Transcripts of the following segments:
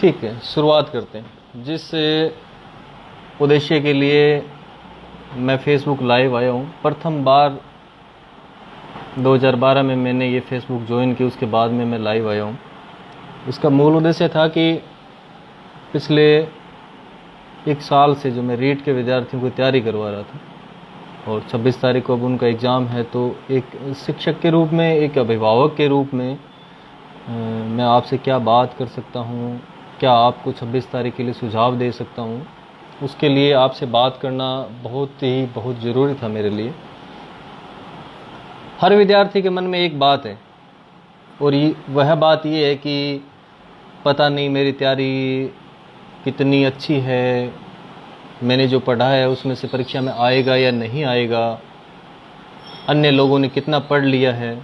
ठीक है, शुरुआत करते हैं। जिस उद्देश्य के लिए मैं फेसबुक लाइव आया हूँ, प्रथम बार 2012 में मैंने ये फेसबुक ज्वाइन की, उसके बाद में मैं लाइव आया हूँ। इसका मूल उद्देश्य था कि पिछले एक साल से जो मैं रीट के विद्यार्थियों को तैयारी करवा रहा था और 26 तारीख को अब उनका एग्ज़ाम है, तो एक शिक्षक के रूप में, एक अभिभावक के रूप में मैं आपसे क्या बात कर सकता हूँ, क्या आपको 26 तारीख के लिए सुझाव दे सकता हूँ, उसके लिए आपसे बात करना बहुत ज़रूरी था मेरे लिए। हर विद्यार्थी के मन में एक बात है और वह बात ये है कि पता नहीं मेरी तैयारी कितनी अच्छी है, मैंने जो पढ़ा है उसमें से परीक्षा में आएगा या नहीं आएगा, अन्य लोगों ने कितना पढ़ लिया है,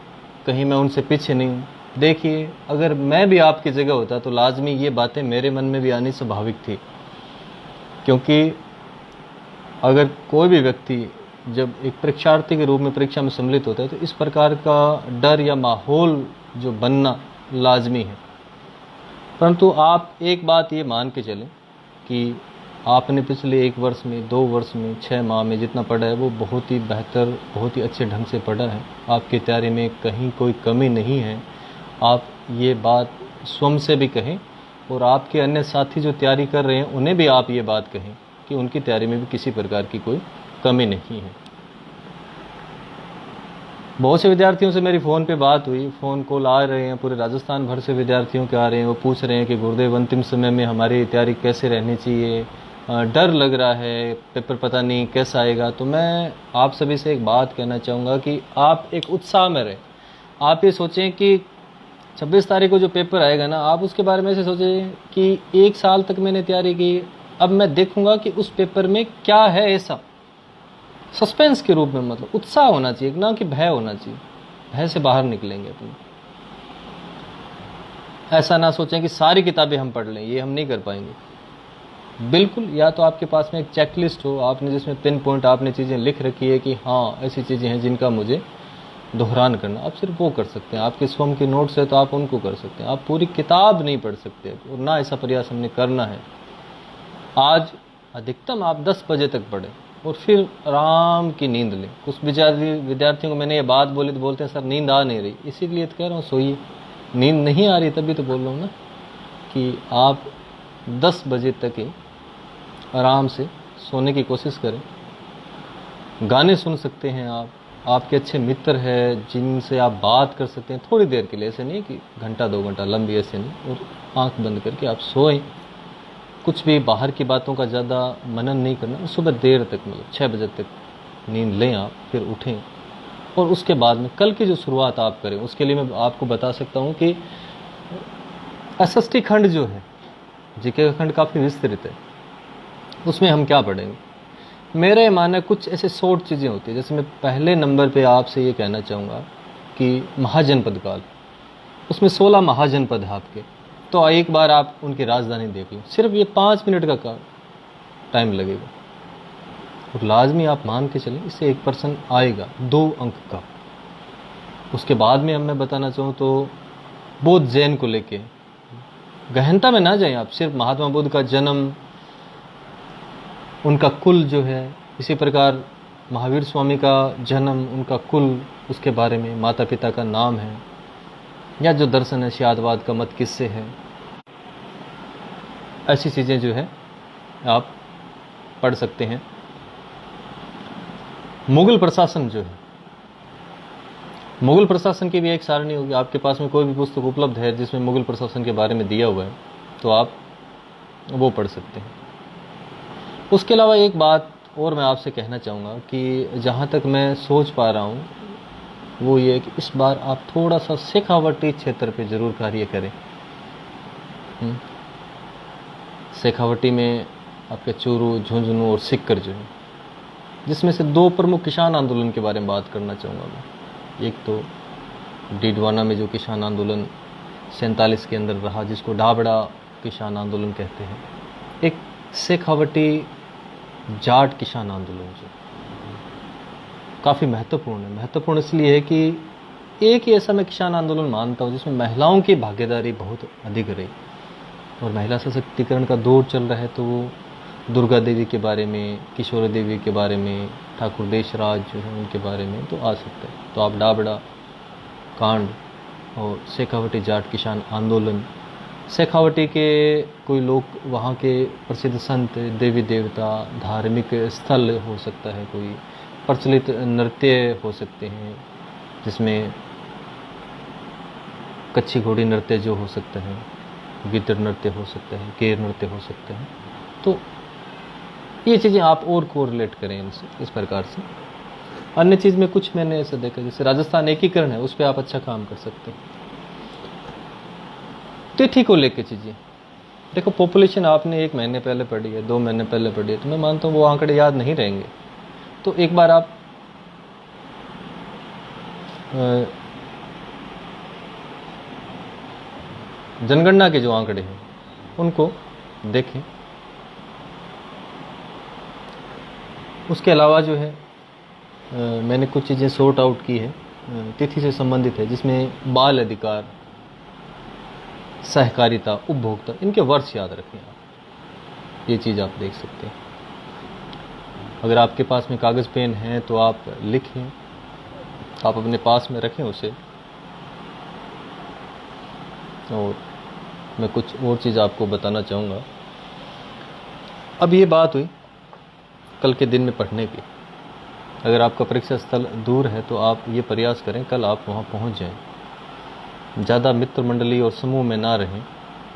कहीं मैं उनसे पीछे नहीं हूँ। देखिए, अगर मैं भी आपकी जगह होता तो लाजमी ये बातें मेरे मन में भी आनी स्वाभाविक थी, क्योंकि अगर कोई भी व्यक्ति जब एक परीक्षार्थी के रूप में परीक्षा में सम्मिलित होता है तो इस प्रकार का डर या माहौल जो बनना लाजमी है। परंतु आप एक बात ये मान के चलें कि आपने पिछले 1 वर्ष में, 2 वर्ष में, 6 माह में जितना पढ़ा है वो बहुत ही बेहतर, बहुत ही अच्छे ढंग से पढ़ा है। आपकी तैयारी में कहीं कोई कमी नहीं है। आप ये बात स्वयं से भी कहें और आपके अन्य साथी जो तैयारी कर रहे हैं उन्हें भी आप ये बात कहें कि उनकी तैयारी में भी किसी प्रकार की कोई कमी नहीं है। बहुत से विद्यार्थियों से मेरी फ़ोन पे बात हुई, फ़ोन कॉल आ रहे हैं, पूरे राजस्थान भर से विद्यार्थियों के आ रहे हैं। वो पूछ रहे हैं कि गुरुदेव अंतिम समय में हमारी तैयारी कैसे रहनी चाहिए, डर लग रहा है, पेपर पता नहीं कैसा आएगा। तो मैं आप सभी से एक बात कहना चाहूँगा कि आप एक उत्साह में रहें। आप ये सोचें कि 26 तारीख को जो पेपर आएगा ना, आप उसके बारे में ऐसे सोचें कि 1 साल तक मैंने तैयारी की, अब मैं देखूंगा कि उस पेपर में क्या है ऐसा। सस्पेंस के रूप में, मतलब उत्साह होना चाहिए, ना कि भय होना चाहिए। भय से बाहर निकलेंगे अपन। ऐसा ना सोचें कि सारी किताबें हम पढ़ लें, ये हम नहीं कर पाएंगे। बिल्कुल, या तो आपके पास में एक चेकलिस्ट हो, आपने जिसमें पिन पॉइंट आपने चीज़ें लिख रखी है कि हाँ ऐसी चीज़ें हैं जिनका मुझे दोहरान करना, आप सिर्फ वो कर सकते हैं। आपके स्वयं के नोट्स है तो आप उनको कर सकते हैं। आप पूरी किताब नहीं पढ़ सकते और ना ऐसा प्रयास हमने करना है। आज अधिकतम आप 10 बजे तक पढ़ें और फिर आराम की नींद लें। कुछ विद्यार्थियों को मैंने ये बात बोली तो बोलते हैं सर नींद आ नहीं रही, इसीलिए तो कह रहा हूँ सोइए। नींद नहीं आ रही तभी तो बोल रहा हूँ ना कि आप 10 बजे तक ही आराम से सोने की कोशिश करें। गाने सुन सकते हैं आप, आपके अच्छे मित्र हैं जिनसे आप बात कर सकते हैं थोड़ी देर के लिए, ऐसे नहीं कि घंटा 2 घंटा, लंबी ऐसे नहीं। और आंख बंद करके आप सोएं। कुछ भी बाहर की बातों का ज़्यादा मनन नहीं करना। सुबह देर तक, मतलब 6 बजे तक नींद लें आप, फिर उठें और उसके बाद में कल की जो शुरुआत आप करें। उसके लिए मैं आपको बता सकता हूँ कि एसएसटी खंड जो है, जीके का खंड काफ़ी विस्तृत है, उसमें हम क्या पढ़ेंगे। मेरा ये मानना है कुछ ऐसे शॉर्ट चीज़ें होती है। जैसे मैं पहले नंबर पे आपसे ये कहना चाहूँगा कि महाजनपद काल, उसमें 16 महाजनपद है आपके, तो एक बार आप उनकी राजधानी देख लें। सिर्फ ये 5 मिनट का टाइम लगेगा और लाजमी आप मान के चलें इससे 1% आएगा 2 अंक का। उसके बाद में मैं बताना चाहूँ तो बौद्ध जैन को लेके गहनता में ना जाएं आप। सिर्फ महात्मा बुद्ध का जन्म, उनका कुल जो है, इसी प्रकार महावीर स्वामी का जन्म, उनका कुल, उसके बारे में, माता पिता का नाम है, या जो दर्शन है शादवाद का मत किससे है, ऐसी चीज़ें जो है आप पढ़ सकते हैं। मुगल प्रशासन जो है, मुगल प्रशासन की भी एक सारणी होगी। आपके पास में कोई भी पुस्तक उपलब्ध है जिसमें मुगल प्रशासन के बारे में दिया हुआ है तो आप वो पढ़ सकते हैं। उसके अलावा एक बात और मैं आपसे कहना चाहूँगा कि जहाँ तक मैं सोच पा रहा हूँ वो ये है कि इस बार आप थोड़ा सा शेखावटी क्षेत्र पे ज़रूर कार्य करें। शेखावटी में आपके चूरू, झुंझुनू और सिक्कर जो है, जिसमें से 2 प्रमुख किसान आंदोलन के बारे में बात करना चाहूँगा मैं। एक तो डीडवाना में जो किसान आंदोलन 47 के अंदर रहा, जिसको ढाबड़ा किसान आंदोलन कहते हैं। एक शेखावटी जाट किसान आंदोलन जो काफ़ी महत्वपूर्ण है। महत्वपूर्ण इसलिए है कि एक ही ऐसा मैं किसान आंदोलन मानता हूँ जिसमें महिलाओं की भागीदारी बहुत अधिक रही। और महिला सशक्तिकरण का दौर चल रहा है, तो वो दुर्गा देवी के बारे में, किशोरी देवी के बारे में, ठाकुर देशराज जो है उनके बारे में तो आ सकता है। तो आप डाबड़ा कांड और शेखावटी जाट किसान आंदोलन, शेखावटी के कोई लोग, वहाँ के प्रसिद्ध संत, देवी देवता, धार्मिक स्थल हो सकता है, कोई प्रचलित नृत्य हो सकते हैं, जिसमें कच्ची घोड़ी नृत्य जो हो सकता है, गिद्ध नृत्य हो सकता है, गेर नृत्य हो सकता है। तो ये चीज़ें आप और कोरिलेट करें इनसे, इस प्रकार से। अन्य चीज़ में कुछ मैंने ऐसा देखा, जैसे राजस्थान एकीकरण है, उस पर आप अच्छा काम कर सकते हैं। तिथि को लेकर चीज़ें देखो, पॉपुलेशन आपने 1 महीने पहले पढ़ी है, 2 महीने पहले पढ़ी है, तो मैं मानता हूँ वो आंकड़े याद नहीं रहेंगे। तो एक बार आप जनगणना के जो आंकड़े हैं उनको देखें। उसके अलावा जो है मैंने कुछ चीज़ें सॉर्ट आउट की है, तिथि से संबंधित है, जिसमें बाल अधिकार, सहकारिता, उपभोक्ता, इनके वर्ष याद रखें आप। ये चीज़ आप देख सकते हैं। अगर आपके पास में कागज़ पेन है तो आप लिखें, आप अपने पास में रखें उसे। और मैं कुछ और चीज़ आपको बताना चाहूँगा। अब ये बात हुई कल के दिन में पढ़ने की। अगर आपका परीक्षा स्थल दूर है तो आप ये प्रयास करें कल आप वहाँ पहुँच जाएं। ज़्यादा मित्र मंडली और समूह में ना रहें,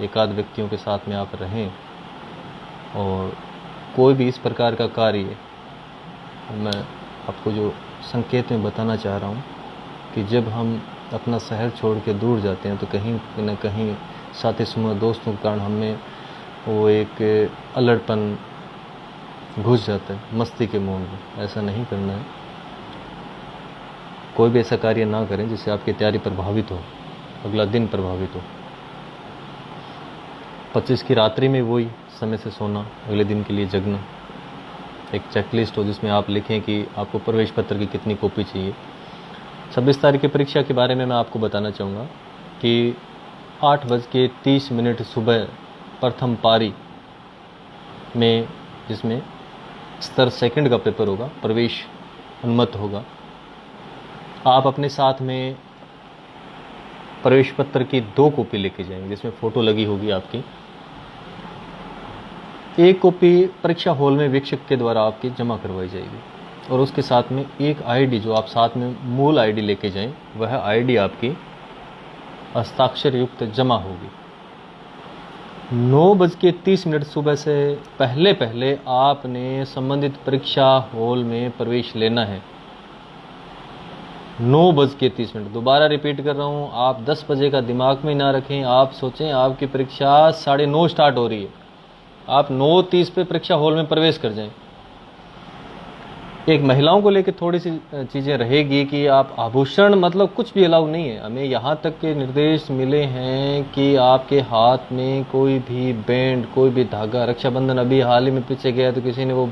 एक आध व्यक्तियों के साथ में आप रहें। और कोई भी इस प्रकार का कार्य, मैं आपको जो संकेत में बताना चाह रहा हूँ कि जब हम अपना शहर छोड़ के दूर जाते हैं तो कहीं न कहीं साथी समूह दोस्तों के कारण हमें वो एक अलड़पन घुस जाता है, मस्ती के मोड़ में। ऐसा नहीं करना है। कोई भी ऐसा कार्य ना करें जिससे आपकी तैयारी प्रभावित हो, अगला दिन प्रभावित हो। 25 की रात्रि में वही समय से सोना, अगले दिन के लिए जगना। एक चेकलिस्ट हो जिसमें आप लिखें कि आपको प्रवेश पत्र की कितनी कॉपी चाहिए। 26 तारीख की परीक्षा के बारे में मैं आपको बताना चाहूँगा कि 8:30 सुबह प्रथम पारी में, जिसमें स्तर 2 का पेपर होगा, प्रवेश अनुमत होगा। आप अपने साथ में प्रवेश पत्र की 2 कॉपी लेके जाएंगे, जिसमें फ़ोटो लगी होगी आपकी। 1 कॉपी परीक्षा हॉल में वीक्षक के द्वारा आपकी जमा करवाई जाएगी। और उसके साथ में एक आईडी, जो आप साथ में मूल आईडी लेके जाएं, वह आईडी आपकी हस्ताक्षर युक्त जमा होगी। 9:30 सुबह से पहले पहले आपने संबंधित परीक्षा हॉल में प्रवेश लेना है। 9:30। दोबारा रिपीट कर रहा हूँ, आप 10 बजे का दिमाग में ना रखें। आप सोचें आपकी परीक्षा 9:30 स्टार्ट हो रही है, आप 9:30 पे परीक्षा हॉल में प्रवेश कर जाएं। एक महिलाओं को लेकर थोड़ी सी चीज़ें रहेगी कि आप आभूषण, मतलब कुछ भी अलाउ नहीं है। हमें यहाँ तक के निर्देश मिले हैं कि आपके हाथ में कोई भी बैंड, कोई भी धागा, रक्षाबंधन अभी हाल ही में पीछे गया तो किसी ने वो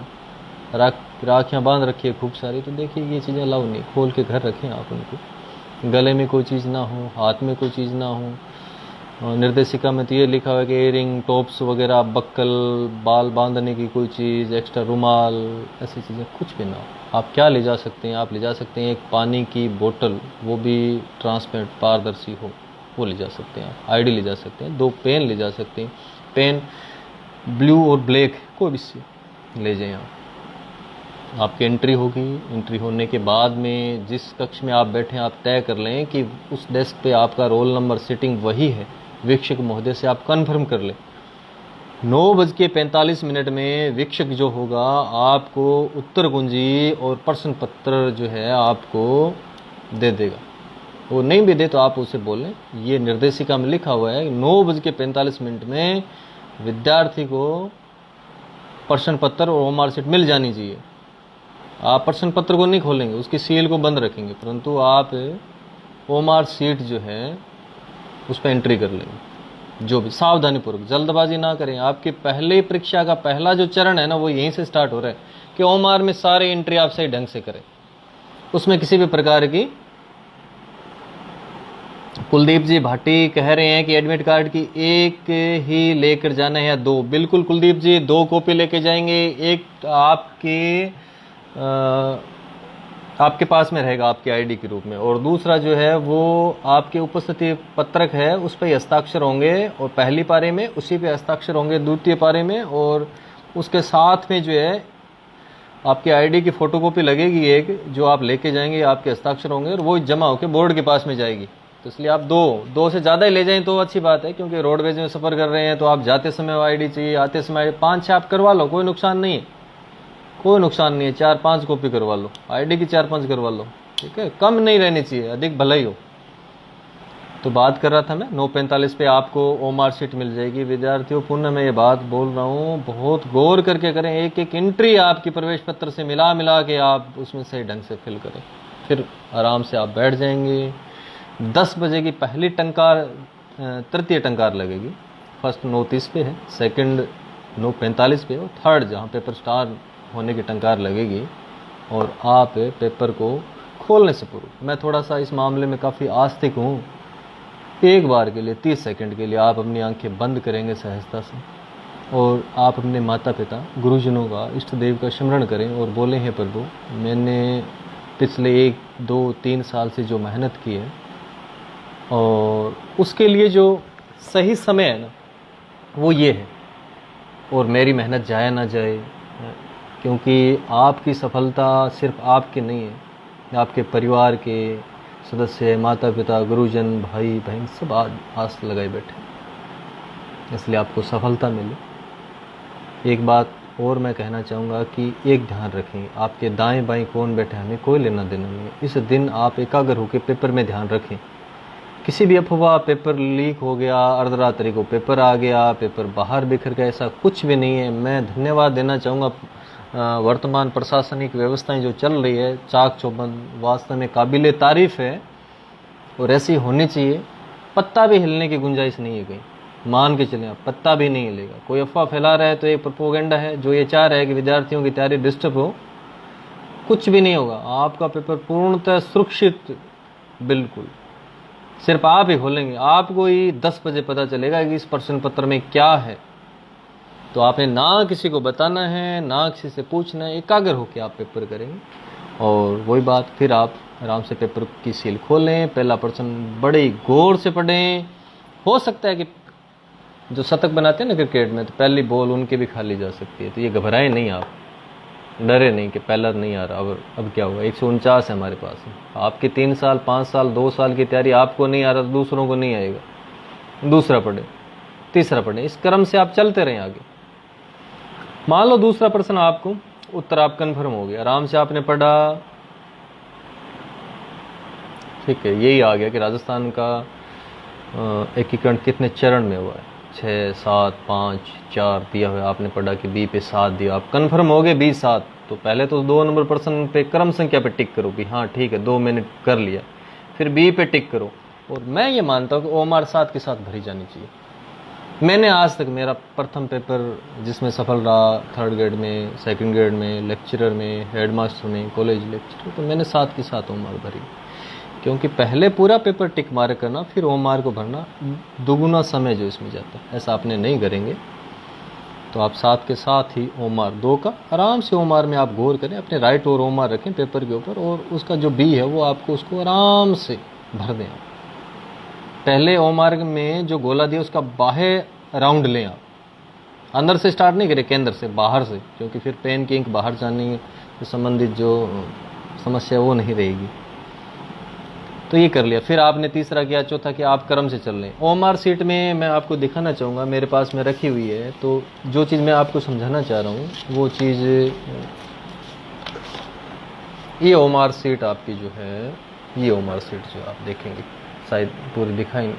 राखियाँ बांध रखी है खूब सारी, तो देखिए ये चीज़ें अलाउ नहीं, खोल के घर रखें आप उनको। गले में कोई चीज़ ना हो, हाथ में कोई चीज़ ना हो। निर्देशिका में तो ये लिखा हुआ है कि एयरिंग, टॉप्स वगैरह, बक्कल, बाल बांधने की कोई चीज़, एक्स्ट्रा रुमाल, ऐसी चीज़ें कुछ भी ना हो। आप क्या ले जा सकते हैं? आप ले जा सकते हैं एक पानी की बोतल, वो भी ट्रांसपेरेंट, पारदर्शी हो, वो ले जा सकते हैं। आईडी ले जा सकते हैं। 2 पेन ले जा सकते हैं, पेन ब्लू और ब्लैक कोई भी ले जाएं आप। आपकी एंट्री होगी। एंट्री होने के बाद में जिस कक्ष में आप बैठे हैं, आप तय कर लें कि उस डेस्क पे आपका रोल नंबर, सीटिंग वही है। वीक्षक महोदय से आप कन्फर्म कर लें। 9:45 में वीक्षक जो होगा आपको उत्तर कुंजी और प्रश्न पत्र जो है आपको दे देगा। वो नहीं भी दे तो आप उसे बोलें, ये निर्देशिका में लिखा हुआ है 9:45 में विद्यार्थी को प्रश्न पत्र और ओएमआर शीट मिल जानी चाहिए। आप प्रश्न पत्र को नहीं खोलेंगे, उसकी सील को बंद रखेंगे, परंतु आप ओएमआर शीट जो है उस पर एंट्री कर लेंगे। जो भी सावधानी पूर्वक, जल्दबाजी ना करें। आपकी पहले परीक्षा का पहला जो चरण है ना, वो यहीं से स्टार्ट हो रहा है कि ओएमआर में सारे एंट्री आप सही ढंग से करें। उसमें किसी भी प्रकार की कुलदीप जी भाटी कह रहे हैं कि एडमिट कार्ड की एक ही लेकर जाना है या दो? बिल्कुल कुलदीप जी, 2 कॉपी लेके जाएंगे। एक आपके पास में रहेगा आपकी आईडी के रूप में, और दूसरा जो है वो आपके उपस्थिति पत्रक है उस पर हस्ताक्षर होंगे, और पहली पारे में उसी पे हस्ताक्षर होंगे, द्वितीय पारे में, और उसके साथ में जो है आपकी आईडी की फोटोकॉपी लगेगी एक, जो आप लेके जाएंगे, आपके हस्ताक्षर होंगे और वो जमा होकर बोर्ड के पास में जाएगी। तो इसलिए आप दो से ज़्यादा ही ले जाएं तो अच्छी बात है, क्योंकि रोडवेज में सफ़र कर रहे हैं तो आप जाते समय आईडी चाहिए, आते समय 5-6 आप करवा लो, कोई नुकसान नहीं है, कोई नुकसान नहीं है। 4-5 कॉपी करवा लो, आईडी की 4-5 करवा लो, ठीक है, कम नहीं रहनी चाहिए, अधिक भला ही हो। तो बात कर रहा था मैं 9:45 पे आपको ओमार शीट मिल जाएगी। विद्यार्थियों पुनः मैं ये बात बोल रहा हूँ, बहुत गौर करके करें, एक एक एंट्री आपकी प्रवेश पत्र से मिला के आप उसमें सही ढंग से फिल करें, फिर आराम से आप बैठ जाएंगे। 10 बजे की पहली टंकार, तृतीय टंकार लगेगी। फर्स्ट 9:30 पे है, सेकंड 9:45 पे, और थर्ड जहाँ पेपर स्टार्ट होने की टंकार लगेगी। और आप पेपर को खोलने से पूर्व, मैं थोड़ा सा इस मामले में काफ़ी आस्तिक हूँ, एक बार के लिए 30 सेकंड के लिए आप अपनी आंखें बंद करेंगे सहजता से, और आप अपने माता पिता गुरुजनों का, इष्ट देव का स्मरण करें और बोले, हैं प्रभु, मैंने पिछले 1-2-3 साल से जो मेहनत की है, और उसके लिए जो सही समय है ना वो ये है, और मेरी मेहनत जाया ना जाए, क्योंकि आपकी सफलता सिर्फ आपकी नहीं है, आपके परिवार के सदस्य, माता पिता, गुरुजन, भाई बहन सब आस लगाए बैठे, इसलिए आपको सफलता मिले। एक बात और मैं कहना चाहूँगा कि एक ध्यान रखें, आपके दाएं बाएं कौन बैठे हमें कोई लेना देना नहीं है। इस दिन आप एकाग्र होकर पेपर में ध्यान रखें। किसी भी अफवाह, पेपर लीक हो गया, अर्धरात्रि को पेपर आ गया, पेपर बाहर बिखर गया, ऐसा कुछ भी नहीं है। मैं धन्यवाद देना चाहूँगा वर्तमान प्रशासनिक व्यवस्थाएं जो चल रही है, चाक चौबंद, वास्तव में काबिले तारीफ़ है और ऐसी होनी चाहिए। पत्ता भी हिलने की गुंजाइश नहीं है कहीं, मान के चलें आप, पत्ता भी नहीं हिलेगा। कोई अफवाह फैला रहा है तो ये प्रोपोगेंडा है, जो ये चाह रहा है कि विद्यार्थियों की तैयारी डिस्टर्ब हो, कुछ भी नहीं होगा। आपका पेपर पूर्णतः सुरक्षित, बिल्कुल, सिर्फ आप ही खोलेंगे, आपको ही 10 बजे पता चलेगा कि इस प्रश्न पत्र में क्या है। तो आपने ना किसी को बताना है, ना किसी से पूछना है, एकाग्र होकर आप पेपर करेंगे। और वही बात, फिर आप आराम से पेपर की सील खोलें, पहला प्रश्न बड़े गौर से पढ़ें। हो सकता है कि जो शतक बनाते हैं ना क्रिकेट में, तो पहली बॉल उनके भी खाली जा सकती है, तो ये घबराएं नहीं, आप डरे नहीं कि पहला नहीं आ रहा, अब क्या होगा। 149 है हमारे पास, आपकी 3 साल 5 साल 2 साल की तैयारी, आपको नहीं आ रहा तो दूसरों को नहीं आएगा। दूसरा पढ़े, तीसरा पढ़े, इस क्रम से आप चलते रहें आगे। मान लो दूसरा प्रश्न आपको उत्तर आप कन्फर्म हो गया, आराम से आपने पढ़ा, ठीक है, यही आ गया कि राजस्थान का एकीकरण कितने चरण में हुआ है, 6, 7, 5, 4 दिया हुआ, आपने पढ़ा कि बी पे 7 दिया, आप कन्फर्म हो गए बी 7। तो पहले तो 2 नंबर प्रश्न पे क्रम संख्या पे टिक करो कि हाँ ठीक है 2 मैंने कर लिया, फिर बी पे टिक करो। और मैं ये मानता हूँ कि ओमार 7 के साथ भरी जानी चाहिए। मैंने आज तक मेरा प्रथम पेपर जिसमें सफल रहा, 3rd ग्रेड में, 2nd ग्रेड में, लेक्चरर में, हेडमास्टर में, कॉलेज लेक्चरर, तो मैंने 7 के साथ ओमार भरी, क्योंकि पहले पूरा पेपर टिक मार करना, फिर ओमार को भरना, दुगुना समय जो इसमें जाता है, ऐसा आपने नहीं करेंगे। तो आप 7 के साथ ही ओमार 2 का आराम से ओमार में आप गौर करें, अपने राइट और ओमार रखें पेपर के ऊपर, और उसका जो बी है वो आपको उसको आराम से भर दें। पहले ओमार में जो गोला दिया उसका बाहर राउंड लें आप, अंदर से स्टार्ट नहीं करें, केंद्र से, बाहर से, क्योंकि फिर पेन की इंक बाहर जाने से संबंधित जो समस्या वो नहीं रहेगी। तो ये कर लिया, फिर आपने तीसरा किया, चौथा किया, आप क्रम से चल रहे हैं। ओमार सीट में मैं आपको दिखाना चाहूँगा, मेरे पास में रखी हुई है, तो जो चीज़ मैं आपको समझाना चाह रहा हूँ वो चीज़, ये ओमार सीट आपकी जो है, ये ओमार सीट जो आप देखेंगे, शायद पूरी दिखाई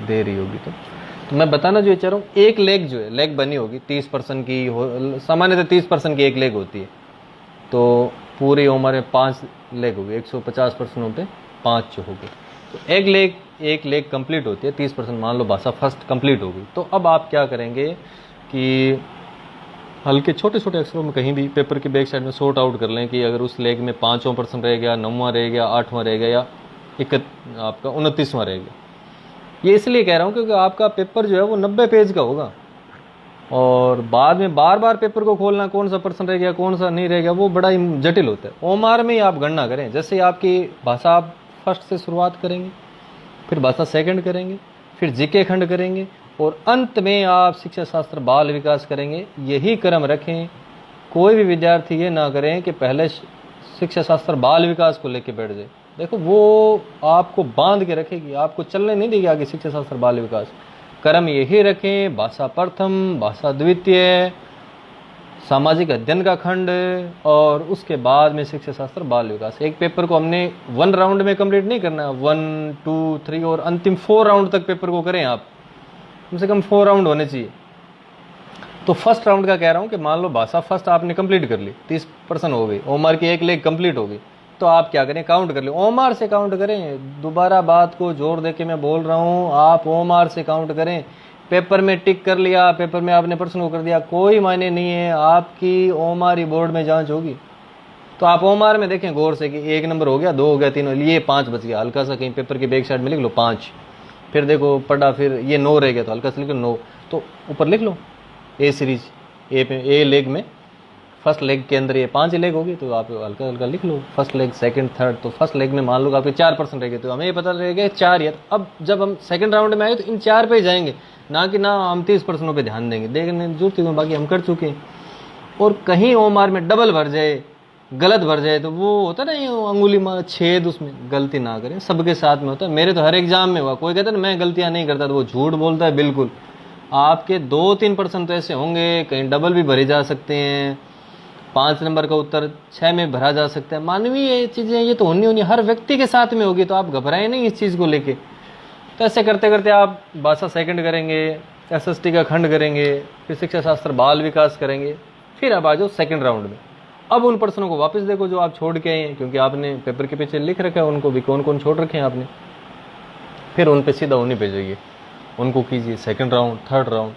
दे रही होगी। तो मैं बताना जो चाह रहा हूँ, एक लेग जो है, लेग बनी होगी 30% की हो, सामान्यतः 30% की एक लेग होती है, तो पूरी ओमार में 5 लेग होगी, 150 प्रश्नों पे 5 जो होगी, तो एक लेग कंप्लीट होती है 30%। मान लो भाषा फर्स्ट कंप्लीट होगी, तो अब आप क्या करेंगे कि हल्के छोटे छोटे अक्षरों में कहीं भी पेपर की बैक साइड में सॉर्ट आउट कर लें कि अगर उस लेग में 5वां प्रश्न रह गया, 9वां रह गया, 8वां रह गया, या आपका 29वां रह गया, ये इसलिए कह रहा हूँ क्योंकि आपका पेपर जो है वो 90 पेज का होगा, और बाद में बार बार पेपर को खोलना, कौन सा प्रश्न रह गया कौन सा नहीं रह गया, वो बड़ा ही जटिल होता है। ओएमआर में ही आप गणना करें, जैसे आपकी भाषा आप फर्स्ट से शुरुआत करेंगे, फिर भाषा सेकंड करेंगे, फिर जीके खंड करेंगे, और अंत में आप शिक्षा शास्त्र बाल विकास करेंगे। यही क्रम रखें। कोई भी विद्यार्थी ये ना करें कि पहले शिक्षा शास्त्र बाल विकास को लेके बैठ जाए। देखो वो आपको बांध के रखेगी, आपको चलने नहीं देगी आगे शिक्षा शास्त्र बाल विकास। क्रम यही रखें, भाषा प्रथम, भाषा द्वितीय, सामाजिक अध्ययन का खंड, और उसके बाद में शिक्षा शास्त्र बाल विकास। एक पेपर को हमने 1 राउंड में कंप्लीट नहीं करना, 1, 2, 3 और अंतिम 4 राउंड तक पेपर को करें आप। कम से कम 4 राउंड होने चाहिए। तो फर्स्ट राउंड का कह रहा हूं कि मान लो भाषा फर्स्ट आपने कंप्लीट कर ली, 30% हो गई, ओएमआर की एक लेग कंप्लीट हो गई, तो आप क्या करें, काउंट कर ले, ओएमआर से काउंट करें। दोबारा बात को जोर दे के मैं बोल रहा हूं, आप ओएमआर से काउंट करें। पेपर में टिक कर लिया, पेपर में आपने प्रश्न को कर दिया, कोई मायने नहीं है, आपकी ओएमआर ही बोर्ड में जांच होगी। तो आप ओएमआर में देखें गौर से कि 1 नंबर हो गया, 2 हो गया, 3 हो गया, 5 बच गया, हल्का सा कहीं पेपर की बैक साइड में लिख लो 5। फिर देखो पढ़ा, फिर ये 9 रह गया तो हल्का सा लिख लो 9, तो ऊपर लिख लो ए सीरीज, ए लेग में फर्स्ट लेग के अंदर ये 5 लेग होगी, तो आप हल्का हल्का लिख लो फर्स्ट लेग, सेकंड, थर्ड। तो फर्स्ट लेग में मान लो आपके 4% रह गए, तो हमें ये पता रह गया 4 या। अब जब हम सेकंड राउंड में आए तो इन 4 पे जाएंगे, ना कि ना हम 30% पे ध्यान देंगे, देखने की जरूरत है, बाकी हम कर चुके हैं। और कहीं ओएमआर में डबल भर जाए, गलत भर जाए, तो वो होता ना ये अंगुली में छेद, उसमें गलती ना करें। सबके साथ में होता है, मेरे तो हर एग्जाम में हुआ। कोई कहता है ना मैं गलतियां नहीं करता, तो वो झूठ बोलता है। बिल्कुल आपके 2-3% तो ऐसे होंगे, कहीं डबल भी भरे जा सकते हैं, 5 नंबर का उत्तर 6 में भरा जा सकता है। मानवीय चीजें ये तो होनी हर व्यक्ति के साथ में होगी, तो आप घबराएं नहीं इस चीज को लेके। तो ऐसे करते करते आप भाषा सेकंड करेंगे, एसएसटी का खंड करेंगे, फिर शिक्षा शास्त्र बाल विकास करेंगे, फिर अब आ जाओ सेकंड राउंड में। अब उन प्रश्नों को वापस देखो जो आप छोड़ के आए हैं, क्योंकि आपने पेपर के पीछे लिख रखा है उनको भी कौन कौन छोड़ रखे हैं आपने। फिर उन पे सीधा उन्हीं पे जाइए, उनको कीजिए सेकंड राउंड, थर्ड राउंड,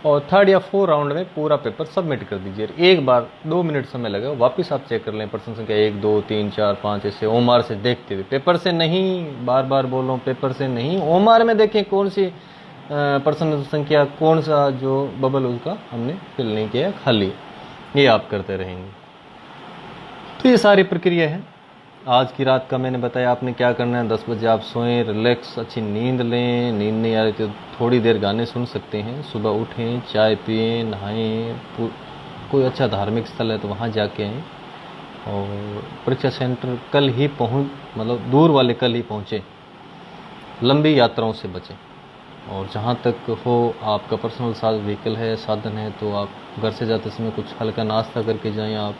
और 3rd या 4 राउंड में पूरा पेपर सबमिट कर दीजिए। एक बार 2 मिनट समय लगे, वापस आप चेक कर लें प्रश्न संख्या 1, 2, 3, 4, 5 ऐसे ओएमआर से देखते हुए, पेपर से नहीं। बार बार बोल रहा हूँ, पेपर से नहीं, ओएमआर में देखें कौन सी प्रश्न संख्या, कौन सा जो बबल उसका हमने फिल नहीं किया, खाली, ये आप करते रहेंगे। तो ये सारी प्रक्रिया है। आज की रात का मैंने बताया आपने क्या करना है। 10 बजे आप सोएं, रिलैक्स, अच्छी नींद लें। नींद नहीं आ रही तो थोड़ी देर गाने सुन सकते हैं। सुबह उठें, चाय पिएं, नहाएं, कोई अच्छा धार्मिक स्थल है तो वहाँ जाके आएँ। और परीक्षा सेंटर कल ही मतलब दूर वाले कल ही पहुँचें। लंबी यात्राओं से बचें, और जहाँ तक हो आपका पर्सनल व्हीकल है, साधन है, तो आप घर से जाते समय कुछ हल्का नाश्ता करके जाएं। आप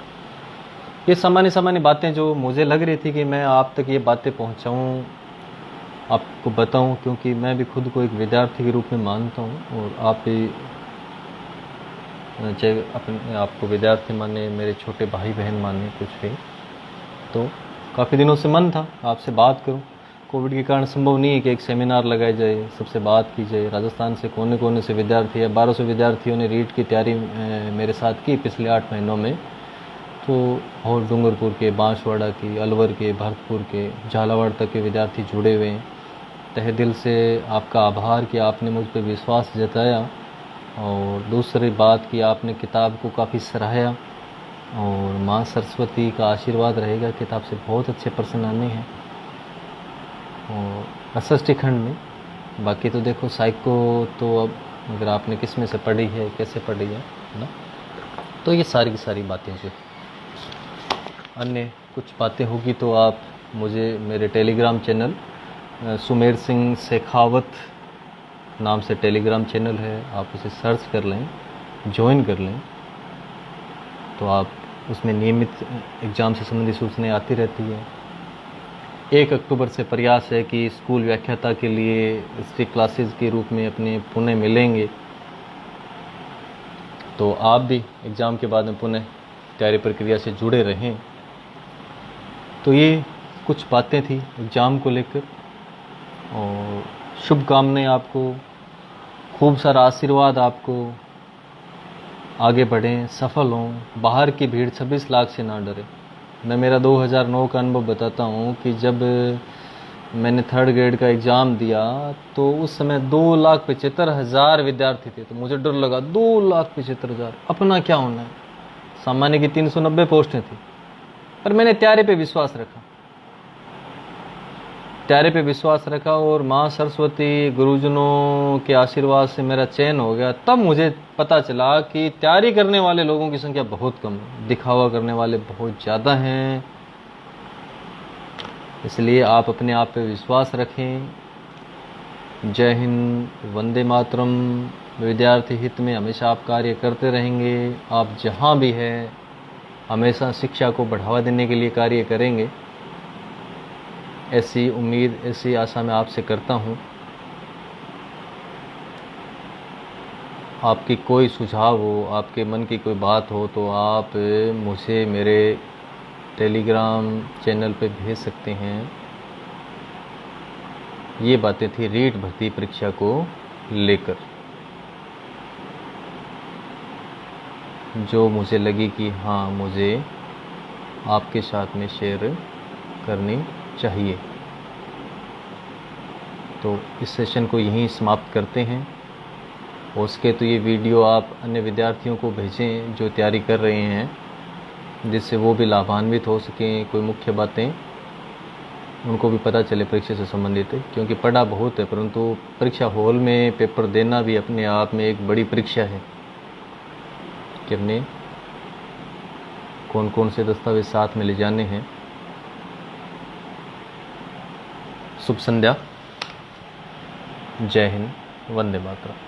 ये सामान्य बातें जो मुझे लग रही थी कि मैं आप तक ये बातें पहुंचाऊं, आपको बताऊं, क्योंकि मैं भी खुद को एक विद्यार्थी के रूप में मानता हूं, और आप भी चाहे अपने आपको विद्यार्थी माने, मेरे छोटे भाई बहन माने, कुछ भी। तो काफ़ी दिनों से मन था आपसे बात करूं। कोविड के कारण संभव नहीं है कि एक सेमिनार लगाया जाए, सबसे बात की जाए। राजस्थान से कोने कोने से विद्यार्थी है, 1200 विद्यार्थियों ने रीट की तैयारी मेरे साथ की पिछले 8 महीनों में। तो और डूंगरपुर के, बांसवाड़ा की, अलवर के, भरतपुर के, झालावाड़ तक के विद्यार्थी जुड़े हुए हैं। तहे दिल से आपका आभार कि आपने मुझ पर विश्वास जताया, और दूसरी बात कि आपने किताब को काफ़ी सराहाया, और माँ सरस्वती का आशीर्वाद रहेगा। किताब से बहुत अच्छे प्रश्न आने हैं, और 68 खंड में। बाकी तो देखो साइको तो अब अगर आपने किस में से पढ़ी है, कैसे पढ़ी है ना, तो ये सारी की सारी बातें जो अन्य कुछ बातें होगी तो आप मुझे मेरे टेलीग्राम चैनल सुमेर सिंह शेखावत नाम से टेलीग्राम चैनल है, आप उसे सर्च कर लें, ज्वाइन कर लें, तो आप उसमें नियमित एग्ज़ाम से संबंधित सूचनाएं आती रहती है। 1 अक्टूबर से प्रयास है कि स्कूल व्याख्याता के लिए हिस्ट्री क्लासेस के रूप में अपने पुणे मिलेंगे, तो आप भी एग्ज़ाम के बाद में पुनः तैयारी प्रक्रिया से जुड़े रहें। तो ये कुछ बातें थी एग्ज़ाम को लेकर, और शुभकामनाएं आपको, खूब सारा आशीर्वाद आपको, आगे बढ़ें, सफल हों। बाहर की भीड़ 26 लाख से ना डरे। मैं मेरा 2009 का अनुभव बताता हूँ कि जब मैंने 3rd ग्रेड का एग्ज़ाम दिया तो उस समय 2,75,000 विद्यार्थी थे। तो मुझे डर लगा, 2,75,000 अपना क्या होना है। सामान्य की 390 पोस्टें थी, पर मैंने त्यारे पे विश्वास रखा, त्यारे पे विश्वास रखा और माँ सरस्वती गुरुजनों के आशीर्वाद से मेरा चयन हो गया। तब मुझे पता चला कि तैयारी करने वाले लोगों की संख्या बहुत कम है, दिखावा करने वाले बहुत ज़्यादा हैं। इसलिए आप अपने आप पे विश्वास रखें। जय हिंद, वंदे मातरम। विद्यार्थी हित में हमेशा आप कार्य करते रहेंगे। आप जहाँ भी है हमेशा शिक्षा को बढ़ावा देने के लिए कार्य करेंगे, ऐसी उम्मीद, ऐसी आशा मैं आपसे करता हूँ। आपकी कोई सुझाव हो, आपके मन की कोई बात हो तो आप मुझे मेरे टेलीग्राम चैनल पे भेज सकते हैं। ये बातें थी रीट भर्ती परीक्षा को लेकर, जो मुझे लगी कि हाँ मुझे आपके साथ में शेयर करनी चाहिए। तो इस सेशन को यहीं समाप्त करते हैं। हो सके तो ये वीडियो आप अन्य विद्यार्थियों को भेजें जो तैयारी कर रहे हैं, जिससे वो भी लाभान्वित हो सकें। कोई मुख्य बातें उनको भी पता चले परीक्षा से संबंधित है, क्योंकि पढ़ा बहुत है परंतु परीक्षा हॉल में पेपर देना भी अपने आप में एक बड़ी परीक्षा है कि अपने कौन कौन से दस्तावेज साथ में ले जाने हैं। शुभ संध्या। जय हिंद, वंदे मातरम।